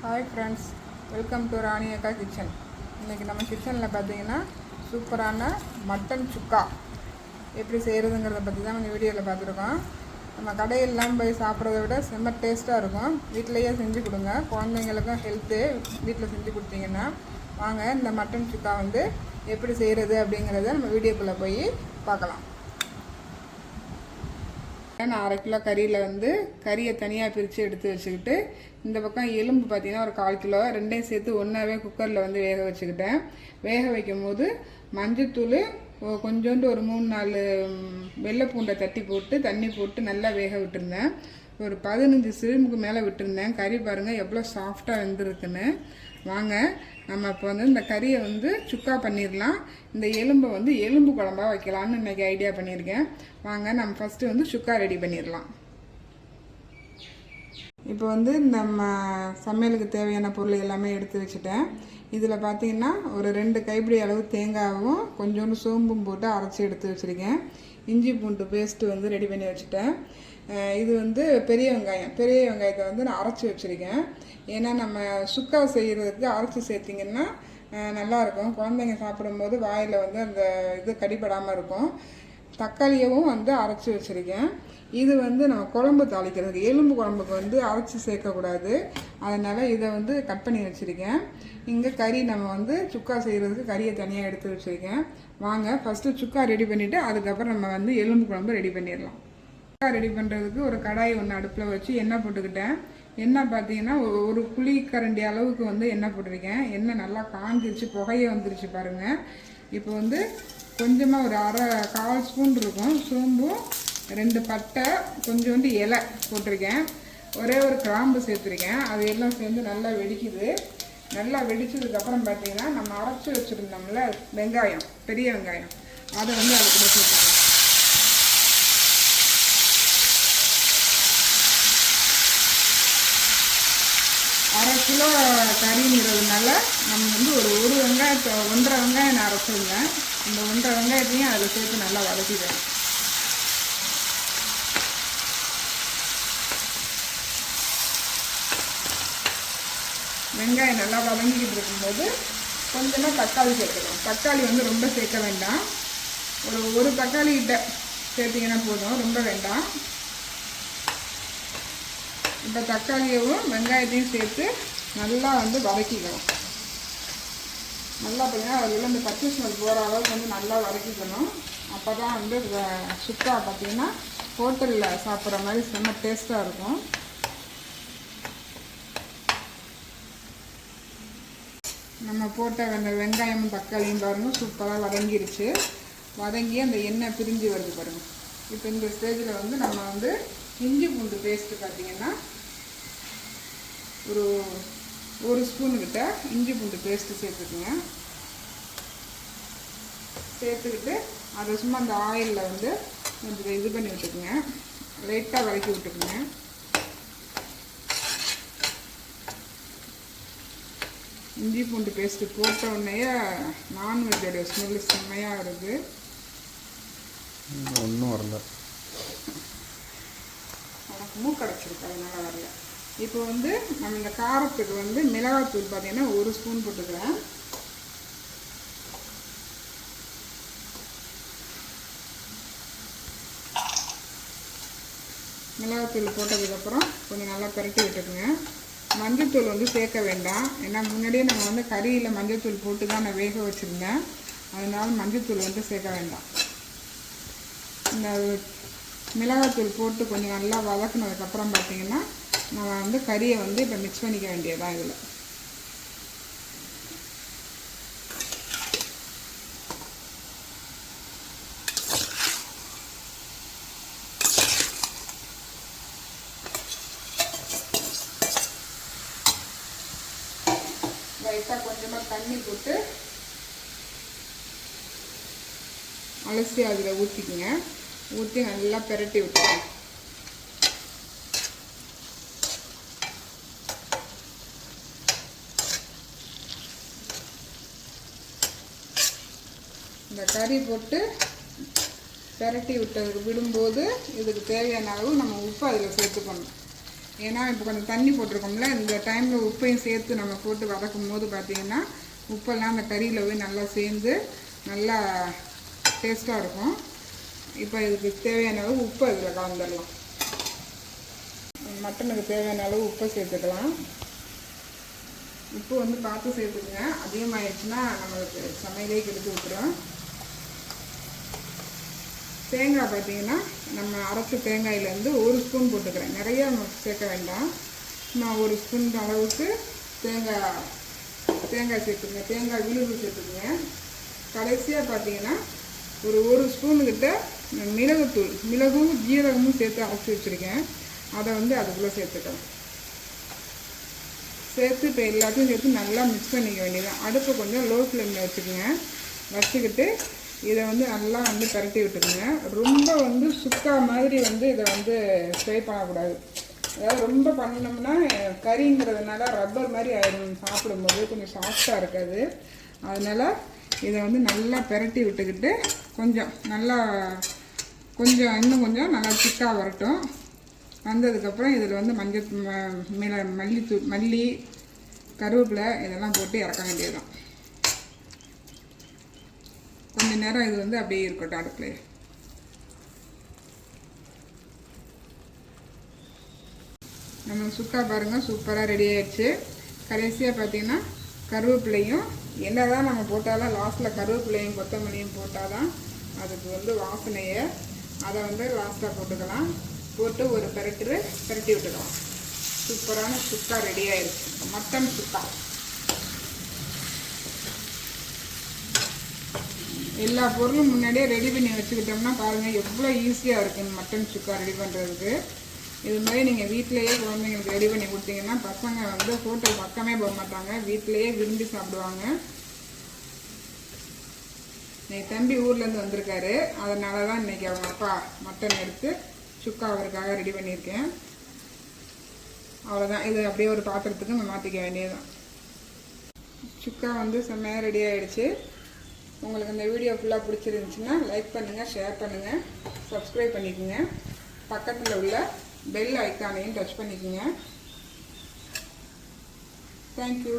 Hi friends, welcome to ராணி அக்கா kitchen. இன்றைக்கி நம்ம கிச்சனில் பார்த்தீங்கன்னா சூப்பரான மட்டன் சுக்கா எப்படி செய்கிறதுங்கிறத பற்றி தான் இந்த வீடியோவில் பார்த்துருக்கோம். நம்ம கடையெல்லாம் போய் சாப்பிட்றத விட செம்ம டேஸ்ட்டாக இருக்கும். வீட்டிலையே செஞ்சு கொடுங்க, குழந்தைங்களுக்கும் ஹெல்த்து. வீட்டில் செஞ்சு கொடுத்தீங்கன்னா வாங்க இந்த மட்டன் சுக்கா எப்படி செய்கிறது அப்படிங்கிறத நம்ம வீடியோக்குள்ளே போய் பார்க்கலாம். நான் 1/2 கிலோ கறியில் கறியை தனியாக பிரித்து எடுத்து வச்சுக்கிட்டு, இந்த பக்கம் எலும்பு பார்த்திங்கன்னா ஒரு 1/4 கிலோ, ரெண்டையும் சேர்த்து ஒன்றாவே குக்கரில் வேக வச்சுக்கிட்டேன். வேக வைக்கும் போது மஞ்சத்தூள் கொஞ்சோண்டு ஒரு 3-4 வெள்ளை பூண்டை தட்டி போட்டு தண்ணி போட்டு நல்லா வேக விட்டுருந்தேன். ஒரு 15 சிலிமுக்கு மேலே விட்டுருந்தேன். கறி பாருங்கள் எவ்வளோ சாஃப்டாக வெந்திருக்குன்னு. வாங்க நம்ம இப்போ இந்த கறியை சுக்கா பண்ணிடலாம். இந்த எலும்பை எலும்பு குழம்பா வைக்கலான்னு இன்றைக்கி ஐடியா பண்ணியிருக்கேன். வாங்க நம்ம ஃபஸ்ட்டு சுக்கா ரெடி பண்ணிடலாம். இப்போ நம்ம சமையலுக்கு தேவையான பொருள் எல்லாமே எடுத்து வச்சுட்டேன். இதில் பார்த்திங்கன்னா ஒரு 2 கைப்பிடி அளவு தேங்காயும் கொஞ்சோண்டு சோம்பும் போட்டு அரைச்சி எடுத்து வச்சுருக்கேன். இஞ்சி பூண்டு பேஸ்ட்டு ரெடி பண்ணி வச்சுட்டேன். இது பெரிய வெங்காயத்தை நான் அரைச்சி வச்சுருக்கேன். ஏன்னா நம்ம சுக்கா செய்கிறதுக்கு அரைச்சி சேர்த்திங்கன்னா நல்லாயிருக்கும். குழந்தைங்க சாப்பிடும்போது வாயில் அந்த இது கடிப்படாமல் இருக்கும். தக்காளியவும் அரைச்சி வச்சுருக்கேன். இது நம்ம குழம்பு தாளிக்கிறதுக்கு, எலும்பு குழம்புக்கு அரைச்சி சேர்க்கக்கூடாது. அதனால் இதை கட் பண்ணி வச்சுருக்கேன். இங்கே கறி நம்ம சுக்கா செய்கிறதுக்கு கறியை தனியாக எடுத்து வச்சுருக்கேன். வாங்க ஃபஸ்ட்டு சுக்கா ரெடி பண்ணிவிட்டு அதுக்கப்புறம் நம்ம எலும்பு குழம்பு ரெடி பண்ணிடலாம். சுக்கா ரெடி பண்ணுறதுக்கு ஒரு கடாய் ஒன்று அடுப்பில் வச்சு எண்ணெய் போட்டுக்கிட்டேன். எண்ணெய் பார்த்தீங்கன்னா ஒரு குழிக்கரண்டி அளவுக்கு எண்ணெய் போட்டிருக்கேன். எண்ணெய் நல்லா காஞ்சிருச்சு, புகையை வந்துருச்சு பாருங்கள். இப்போ கொஞ்சமாக ஒரு 1/4 ஸ்பூன் இருக்கும் சோம்பும், 2 பட்டை, கொஞ்சோண்டு இலை போட்டிருக்கேன். ஒரே ஒரு கிராம்பு சேர்த்துருக்கேன். அது எல்லாம் சேர்ந்து நல்லா வெடிக்குது. நல்லா வெடிச்சதுக்கப்புறம் பார்த்தீங்கன்னா நம்ம அரைச்சி வச்சுருந்தோம்ல வெங்காயம், பெரிய வெங்காயம், அதை அதுக்குள்ளே சேர்த்துக்கலாம். 1/2 கிலோ கறிங்கிறதுனால நம்ம ஒரு வெங்காயத்தை 1.5 வெங்காயம் நான் அரைச்சிருந்தேன். இந்த 1.5 வெங்காயத்தையும் அதில் சேர்த்து நல்லா வதக்கிடுவேன். வெங்காயம் நல்லா வதங்கிக்கிட்டு இருக்கும்போது கொஞ்சமாக தக்காளி சேர்த்துக்கணும். தக்காளி ரொம்ப சேர்க்க வேண்டாம். ஒரு தக்காளி கிட்ட சேர்த்திங்கன்னா போதும், ரொம்ப வேண்டாம். இப்போ தக்காளியவும் வெங்காயத்தையும் சேர்த்து நல்லா வதக்கிக்கணும். நல்லா பார்த்தீங்கன்னா அதில் இந்த பச்சை ஸ்மெல் போகிற அளவுக்கு நல்லா வதக்கிக்கணும். அப்போ தான் சுக்கா பார்த்திங்கன்னா ஹோட்டலில் சாப்பிட்ற மாதிரி செம்ம டேஸ்ட்டாக இருக்கும். நம்ம போட்ட வெங்காயமும் தக்காளியும் பாருங்கள் சூப்பராக வதங்கிருச்சு. வதங்கி அந்த எண்ணெய் பிரிஞ்சு வருது பாருங்கள். இப்போ இந்த ஸ்டேஜில் நம்ம இஞ்சி பூண்டு பேஸ்ட்டு பார்த்திங்கன்னா ஒரு ஸ்பூனுக்கிட்ட இஞ்சி பூண்டு பேஸ்ட்டு சேர்த்துக்குங்க. சேர்த்துக்கிட்டு அதை சும்மா அந்த ஆயிலில் கொஞ்சம் இது பண்ணி விட்டுக்குங்க, லைட்டாக வதக்கி விட்டுக்குங்க. இஞ்சி பூண்டு பேஸ்ட்டு போட்ட உடனே நான்வெஜ்ஜோடைய ஸ்மெல்லு செம்மையாக வருது. ஒன்றும் வரல, எனக்கு மூக்கடைச்சிருக்கு, அதனால் வரல. இப்போ நம்ம இந்த காரத்துக்கு மிளகாத்தூள் பார்த்திங்கன்னா 1 ஸ்பூன் போட்டுக்கிறேன். மிளகாத்தூள் போட்டதுக்கப்புறம் கொஞ்சம் நல்லா பரட்டி விட்டுக்குங்க. மஞ்சத்தூள் சேர்க்க வேண்டாம். ஏன்னா முன்னாடியே நம்ம கறியில் மஞ்சத்தூள் போட்டு தான் நான் வேக வச்சுருந்தேன். அதனால் மஞ்சத்தூள் சேர்க்க வேண்டாம். இந்த மிளகாத்தூள் போட்டு கொஞ்சம் நல்லா வதக்குனதுக்கப்புறம் பார்த்திங்கன்னா நம்ம கறியை இப்போ மிக்ஸ் பண்ணிக்க வேண்டியதான். இதில் லைட்டாக கொஞ்சமாக தண்ணி போட்டு அலசி அதில் ஊற்றிக்குங்க. ஊற்றி நல்லா பெரட்டி விட்டுருங்க. இந்த கறி போட்டு பெரட்டி விடும்போது இதுக்கு தேவையான அளவு நம்ம உப்பு அதில் சேர்த்துக்கணும். ஏன்னா இப்போ கொஞ்சம் தண்ணி போட்டிருக்கோம்ல, இந்த டைமில் உப்பையும் சேர்த்து நம்ம போட்டு வதக்கும் போது பார்த்திங்கன்னா உப்பெல்லாம் அந்த கறியில் போய் நல்லா சேர்ந்து நல்லா டேஸ்ட்டாக இருக்கும். இப்போ இதுக்கு தேவையான அளவு உப்பு அதில் கலந்துடலாம். மட்டனுக்கு தேவையான அளவு உப்பை சேர்த்துக்கலாம். உப்பு வந்து பார்த்து சேர்த்துக்குங்க, அதிகமாகிடுச்சுன்னா நம்மளுக்கு சமையலே கெடுத்து விட்டுரும். தேங்காய் பார்த்திங்கன்னா நம்ம அரைச்ச தேங்காயிலேருந்து 1 ஸ்பூன் போட்டுக்கிறேன். நிறையா சேர்க்க வேண்டாம், நான் 1 ஸ்பூன் அளவுக்கு தேங்காய் சேர்த்துக்குங்க. தேங்காய் விழுது சேர்த்துக்குங்க. கடைசியாக பார்த்திங்கன்னா ஒரு ஸ்பூனுக்கிட்ட மிளகுத்தூள், மிளகும் ஜீரகமும் சேர்த்து அரைச்சி வச்சுருக்கேன். அதை வந்து அதுக்குள்ளே சேர்த்துக்கலாம். சேர்த்து இப்போ எல்லாத்தையும் சேர்த்து நல்லா மிக்ஸ் பண்ணிக்க வேண்டியதான். அடுப்பை கொஞ்சம் லோ ஃப்ளேமில் வச்சுக்கோங்க. வச்சுக்கிட்டு இதை வந்து நல்லா வந்து பரட்டி விட்டுக்குங்க. ரொம்ப வந்து சுக்கா மாதிரி வந்து இதை வந்து ஃப்ரை பண்ணக்கூடாது. அதாவது ரொம்ப பண்ணோம்னா கறிங்கிறதுனால ரப்பர் மாதிரி ஆயிடும், சாப்பிடும்போது கொஞ்சம் சாஃப்டாக இருக்காது. அதனால் இதை வந்து நல்லா பரட்டி விட்டுக்கிட்டு இன்னும் கொஞ்சம் நல்லா திக்காக வரட்டும். வந்ததுக்கப்புறம் இதில் வந்து மல்லி, கருவேப்பிலை இதெல்லாம் போட்டு இறக்க வேண்டியதுதான். கொஞ்சம் நேரம் இது வந்து அப்படியே இருக்கட்டும் அடுப்புலையே. நம்ம சுக்கா பாருங்கள் சூப்பராக ரெடி ஆயிடுச்சு. கடைசியாக பார்த்தீங்கன்னா கருவேப்பிலையும் என்னதான் நம்ம போட்டாலும் லாஸ்ட்டில் கருவேப்பிலையும் கொத்தமல்லியும் போட்டால் தான் அதுக்கு வந்து வாசனையை. அதை வந்து லாஸ்ட்டாக போட்டுக்கலாம். போட்டு ஒரு பரட்டி விட்டுக்கலாம். சூப்பரான சுக்கா ரெடி ஆயிடுச்சு, மட்டன் சுக்கா. எல்லா பொருளும் முன்னாடியே ரெடி பண்ணி வச்சுக்கிட்டோம்னா பாருங்கள் எவ்வளோ ஈஸியாக இருக்குன்னு மட்டன் சுக்கா ரெடி பண்ணுறதுக்கு. இது மாதிரி நீங்கள் வீட்டிலையே குழந்தைங்களுக்கு ரெடி பண்ணி கொடுத்தீங்கன்னா பசங்க வந்து ஹோட்டல் பக்கமே போக மாட்டாங்க, வீட்டிலையே விரும்பி சாப்பிடுவாங்க. இன்னைக்கு தம்பி ஊர்லேருந்து வந்திருக்காரு, அதனால தான் இன்றைக்கி அவங்க அப்பா மட்டன் எடுத்து சுக்கா அவருக்காக ரெடி பண்ணியிருக்கேன். அவ்வளோதான், இது அப்படியே ஒரு பாத்திரத்துக்கு நம்ம மாற்றிக்க வேண்டியதுதான். சுக்கா வந்து செம்மையாக ரெடி ஆகிடுச்சு. உங்களுக்கு இந்த வீடியோ ஃபுல்லாக பிடிச்சிருந்துச்சுன்னா லைக் பண்ணுங்கள், ஷேர் பண்ணுங்கள், சப்ஸ்கிரைப் பண்ணிக்கோங்க. பக்கத்தில் உள்ள பெல் ஐக்கானையும் டச் பண்ணிக்கோங்க. தேங்க்யூ.